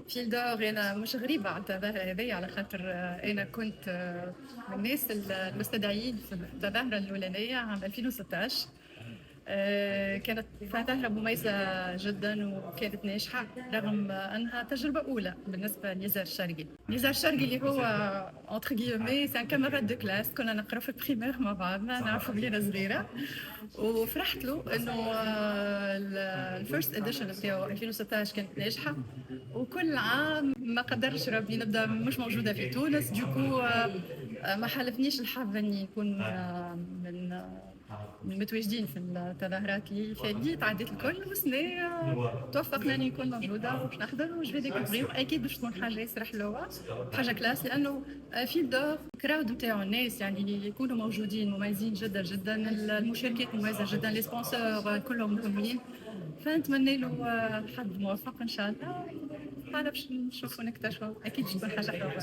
فيل دور انا مش غريبه على التظاهره هذه، على خاطر انا كنت من الناس المستدعيين في التظاهره الاولانيه عام 2016. كانت ظاهرة مميزة جدا وكانت ناجحة رغم أنها تجربة أولى بالنسبة لنزار الشرقي. نزار الشرقي اللي هو entre guillemets c'est un camarade de classe، كنا نقرا في البريمير مع بعضنا، نعرفوا بلينا صغيرة، وفرحت له انه الفيرست اديشن نتاعو 2016 كانت ناجحه، وكل عام ما قدرش ربي نبدا مش موجوده في تونس. دوكو ما حالفنيش الحظ اني نكون من المتواجدين في التظاهرات اللي فاتت، عديت الكل وسنة توفقنا اني نكون موجوده وباش نحضر وجو ديكوفري، واكيد باش تكون حاجه ياسر حلوه، حاجه كلاس، لانه في دور كراود نتاعو الناس يعني يكونوا موجودين مميزين جدا جدا، المشاركات مميزه جدا، لي سبونسور كلهم مهمين، فنتمنى له حظ موفق ان شاء الله. هذا باش نشوفوا نكتشفوا، اكيد باش تكون حاجه حلوه.